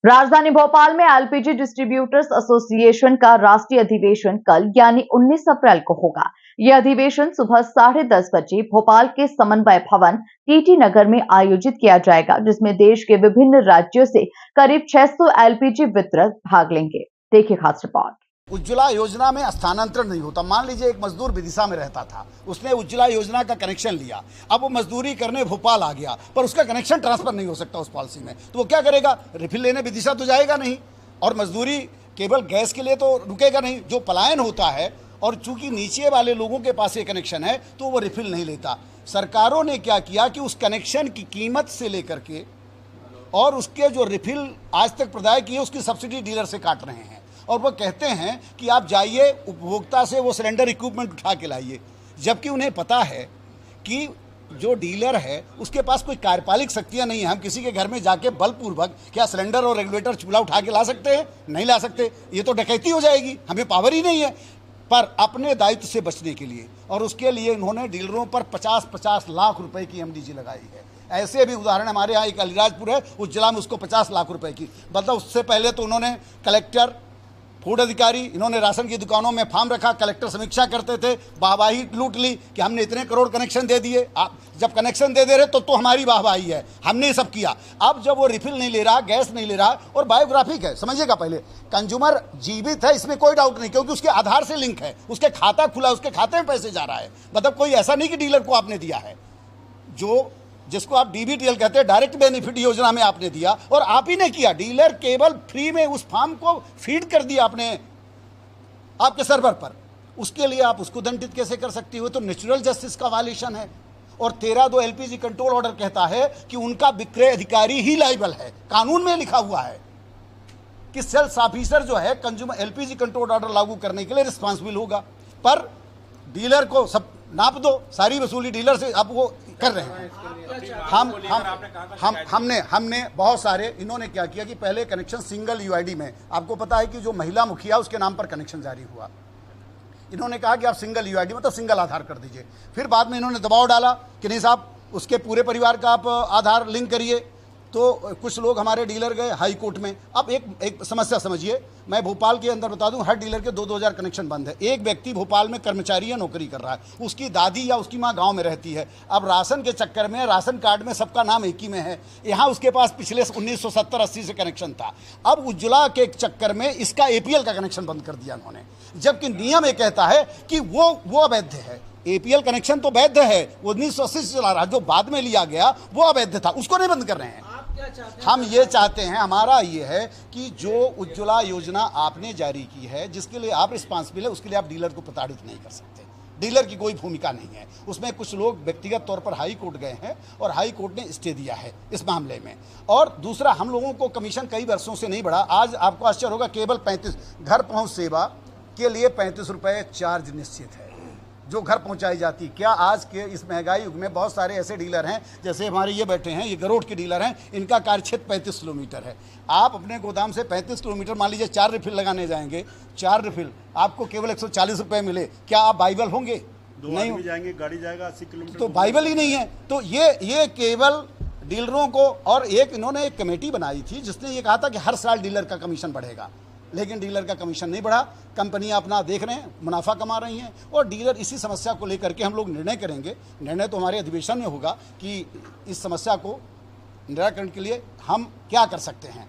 राजधानी भोपाल में LPG distributors association का राष्ट्रीय अधिवेशन कल यानी 19 अप्रैल को होगा। यह अधिवेशन सुबह 10:30 बजे भोपाल के समन्वय भवन टीटी नगर में आयोजित किया जाएगा, जिसमें देश के विभिन्न राज्यों से करीब 600 एलपीजी वितरक भाग लेंगे। देखिए खास रिपोर्ट। उज्ज्वला योजना में स्थानांतरण नहीं होता। मान लीजिए एक मजदूर विदिशा में रहता था, उसने उज्ज्वला योजना का कनेक्शन लिया, अब वो मजदूरी करने भोपाल आ गया, पर उसका कनेक्शन ट्रांसफर नहीं हो सकता उस पॉलिसी में, तो वो क्या करेगा? रिफिल लेने विदिशा तो जाएगा नहीं, और मजदूरी केवल गैस के लिए तो रुकेगा नहीं। जो पलायन होता है, और चूंकि नीचे वाले लोगों के पास ये कनेक्शन है तो वो रिफिल नहीं लेता। सरकारों ने क्या किया कि उस कनेक्शन की कीमत से लेकर के और उसके जो रिफिल आज तक प्रदाय किए उसकी सब्सिडी डीलर से काट रहे हैं, और वो कहते हैं कि आप जाइए उपभोक्ता से वो सिलेंडर इक्विपमेंट उठा के लाइए, जबकि उन्हें पता है कि जो डीलर है उसके पास कोई कार्यपालिक शक्तियां नहीं है। हम किसी के घर में जाके बलपूर्वक क्या सिलेंडर और रेगुलेटर चूल्हा उठा के ला सकते हैं? नहीं ला सकते, ये तो डकैती हो जाएगी, हमें पावर ही नहीं है। पर अपने दायित्व से बचने के लिए और उसके लिए उन्होंने डीलरों पर 50-50 लाख रुपए की एमडीजी लगाई है। ऐसे भी उदाहरण हमारे यहाँ एक अलीराजपुर है, उज्ज्वला में उसको 50 लाख रुपए की, मतलब उससे पहले तो उन्होंने कलेक्टर, फूड अधिकारी, इन्होंने राशन की दुकानों में फार्म रखा, कलेक्टर समीक्षा करते थे, वाहवाही लूट ली कि हमने इतने करोड़ कनेक्शन दे दिए। आप जब कनेक्शन दे दे रहे तो हमारी वाहवाही है, हमने ये सब किया। अब जब वो रिफिल नहीं ले रहा, गैस नहीं ले रहा, और बायोग्राफिक है, समझिएगा, पहले कंज्यूमर जीवित है, इसमें कोई डाउट नहीं, क्योंकि उसके आधार से लिंक है, उसके खाता खुला, उसके खाते में पैसे जा रहा है। मतलब कोई ऐसा नहीं कि डीलर को आपने दिया है, जो जिसको आप डीबीटीएल कहते हैं, डायरेक्ट बेनिफिट योजना में आपने दिया, और आप ही ने किया। डीलर केवल फ्री में उस फार्म को फीड कर दिया आपने आपके सर्वर पर, उसके लिए आप उसको दंडित कैसे कर सकती हो? तो नेचुरल जस्टिस का वायलेशन है। और 13(2) एलपीजी कंट्रोल ऑर्डर कहता है कि उनका विक्रय अधिकारी ही लायबल है, कानून में लिखा हुआ है कि सेल्स ऑफिसर जो है कंज्यूमर एलपीजी कंट्रोल ऑर्डर लागू करने के लिए रिस्पॉन्सिबल होगा। पर डीलर को सब नाप दो, सारी वसूली डीलर से आप वो कर रहे हैं। हमने बहुत सारे, इन्होंने क्या किया कि पहले कनेक्शन सिंगल यूआईडी में, आपको पता है कि जो महिला मुखिया उसके नाम पर कनेक्शन जारी हुआ, इन्होंने कहा कि आप सिंगल यूआईडी मतलब सिंगल आधार कर दीजिए। फिर बाद में इन्होंने दबाव डाला कि नहीं साहब, उसके पूरे परिवार का आप आधार लिंक करिए, तो कुछ लोग हमारे डीलर गए हाई कोर्ट में। अब एक समस्या समझिए, मैं भोपाल के अंदर बता दूं, हर डीलर के 2-2 कनेक्शन बंद है। एक व्यक्ति भोपाल में कर्मचारी है, नौकरी कर रहा है, उसकी दादी या उसकी माँ गांव में रहती है। अब राशन के चक्कर में राशन कार्ड में सबका नाम एक ही में है, यहाँ उसके पास पिछले 1970-80 से कनेक्शन था। अब उज्ज्वला के चक्कर में इसका एपीएल का कनेक्शन बंद कर दिया उन्होंने, जबकि नियम ये कहता है कि वो अवैध है। एपीएल कनेक्शन तो वैध है, वो 1980 से चला रहा, जो बाद में लिया गया वो अवैध था, उसको नहीं बंद कर रहे हैं। हम ये चाहते हैं, हमारा ये है कि जो उज्ज्वला योजना आपने जारी की है, जिसके लिए आप रिस्पॉन्सिबल है, उसके लिए आप डीलर को प्रताड़ित नहीं कर सकते। डीलर की कोई भूमिका नहीं है उसमें। कुछ लोग व्यक्तिगत तौर पर हाई कोर्ट गए हैं और हाई कोर्ट ने स्टे दिया है इस मामले में। और दूसरा, हम लोगों को कमीशन कई वर्षों से नहीं बढ़ा। आज आपको आश्चर्य होगा, केवल 35 घर पहुंच सेवा के लिए 35 रुपये चार्ज निश्चित है जो घर पहुंचाई जाती। क्या आज के इस महंगाई युग में बहुत सारे ऐसे डीलर हैं, जैसे हमारे ये बैठे हैं, ये गरोड़ के डीलर हैं, इनका कार्यक्षेत्र 35 किलोमीटर है। आप अपने गोदाम से 35 किलोमीटर, मान लीजिए 4 रिफिल लगाने जाएंगे, 4 रिफिल आपको केवल 140 रुपये मिले, क्या आप बाइबल होंगे? नहीं भी जाएंगे, गाड़ी जाएगा 80 किलोमीटर, तो बाइबल ही नहीं है। तो ये केवल डीलरों को, और एक इन्होंने एक कमेटी बनाई थी जिसने ये कहा था कि हर साल डीलर का कमीशन बढ़ेगा, लेकिन डीलर का कमीशन नहीं बढ़ा। कंपनियां अपना देख रहे हैं, मुनाफा कमा रही हैं, और डीलर इसी समस्या को लेकर के हम लोग निर्णय करेंगे। निर्णय तो हमारे अधिवेशन में होगा कि इस समस्या को निराकरण के लिए हम क्या कर सकते हैं।